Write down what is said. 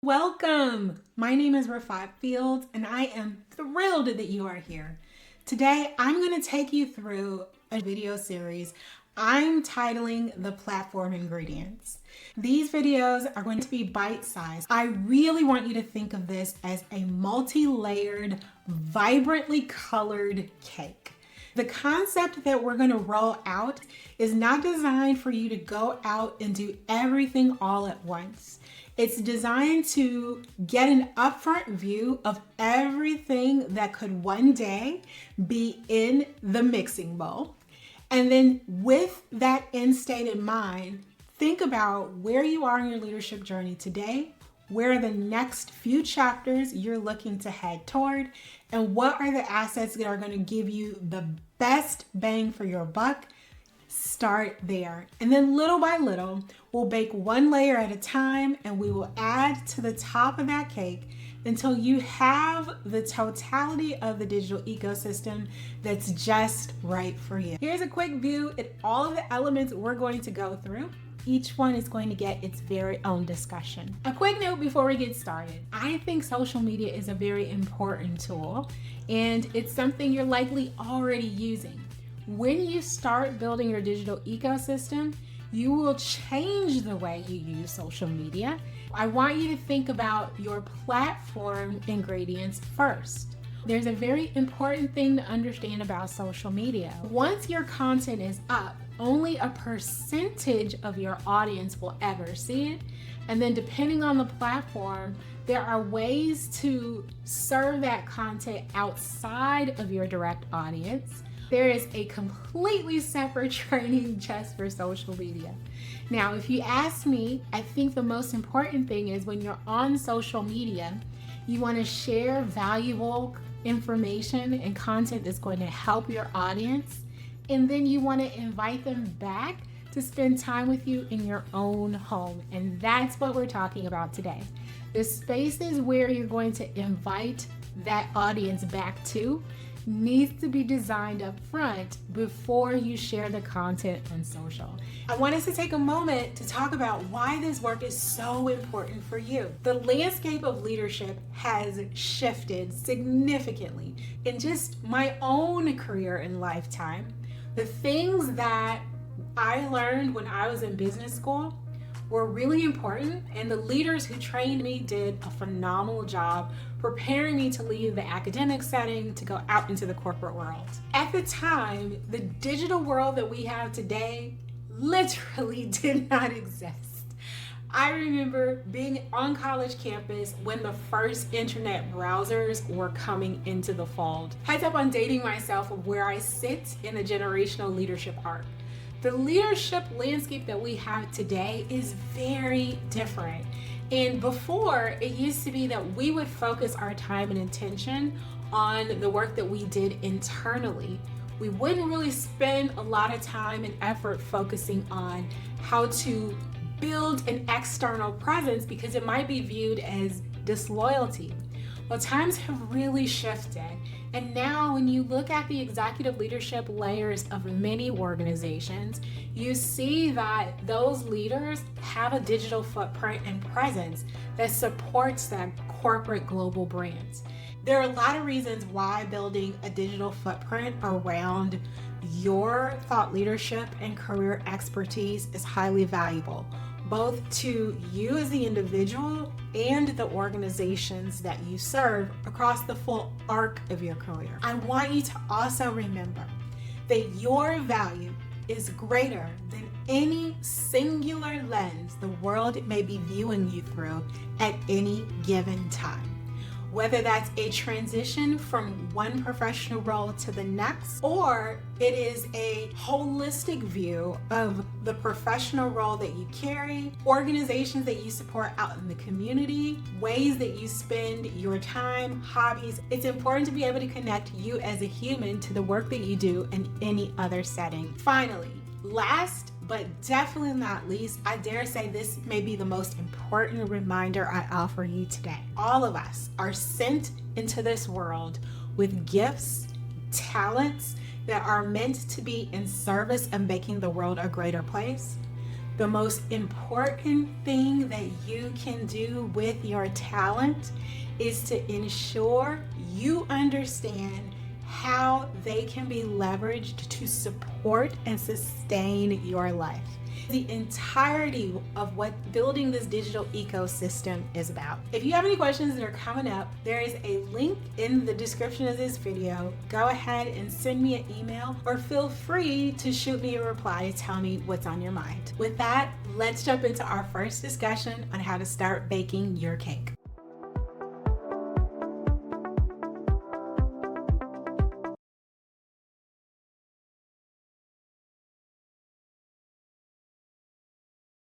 Welcome! My name is Rafat Fields and I am thrilled that you are here. Today I'm going to take you through a video series I'm titling The Platform Ingredients. These videos are going to be bite-sized. I really want you to think of this as a multi-layered, vibrantly colored cake. The concept that we're going to roll out is not designed for you to go out and do everything all at once. It's designed to get an upfront view of everything that could one day be in the mixing bowl. And then with that end state in mind, think about where you are in your leadership journey today, where are the next few chapters you're looking to head toward, and what are the assets that are going to give you the best bang for your buck. Start there. And then little by little, we'll bake one layer at a time and we will add to the top of that cake until you have the totality of the digital ecosystem that's just right for you. Here's a quick view at all of the elements we're going to go through. Each one is going to get its very own discussion. A quick note before we get started. I think social media is a very important tool and it's something you're likely already using. When you start building your digital ecosystem, you will change the way you use social media. I want you to think about your platform ingredients first. There's a very important thing to understand about social media. Once your content is up, only a percentage of your audience will ever see it. And then depending on the platform, there are ways to serve that content outside of your direct audience. There is a completely separate training just for social media. Now, if you ask me, I think the most important thing is when you're on social media, you want to share valuable information and content that's going to help your audience. And then you want to invite them back to spend time with you in your own home. And that's what we're talking about today. The spaces where you're going to invite that audience back to needs to be designed up front before you share the content on social. I want us to take a moment to talk about why this work is so important for you. The landscape of leadership has shifted significantly in just my own career and lifetime. The things that I learned when I was in business school were really important, and the leaders who trained me did a phenomenal job preparing me to leave the academic setting to go out into the corporate world. At the time, the digital world that we have today literally did not exist. I remember being on college campus when the first internet browsers were coming into the fold. Heads up on dating myself of where I sit in the generational leadership arc. The leadership landscape that we have today is very different. And before, it used to be that we would focus our time and attention on the work that we did internally. We wouldn't really spend a lot of time and effort focusing on how to build an external presence because it might be viewed as disloyalty. Well, times have really shifted. And now when you look at the executive leadership layers of many organizations, you see that those leaders have a digital footprint and presence that supports that corporate global brands. There are a lot of reasons why building a digital footprint around your thought leadership and career expertise is highly valuable, both to you as the individual and the organizations that you serve across the full arc of your career. I want you to also remember that your value is greater than any singular lens the world may be viewing you through at any given time. Whether that's a transition from one professional role to the next, or it is a holistic view of the professional role that you carry, organizations that you support out in the community, ways that you spend your time, hobbies. It's important to be able to connect you as a human to the work that you do in any other setting. Finally, last but definitely not least, I dare say this may be the most important reminder I offer you today. All of us are sent into this world with gifts, talents that are meant to be in service of making the world a greater place. The most important thing that you can do with your talent is to ensure you understand how they can be leveraged to support and sustain your life. The entirety of what building this digital ecosystem is about. If you have any questions that are coming up, there is a link in the description of this video. Go ahead and send me an email or feel free to shoot me a reply to tell me what's on your mind. With that, let's jump into our first discussion on how to start baking your cake.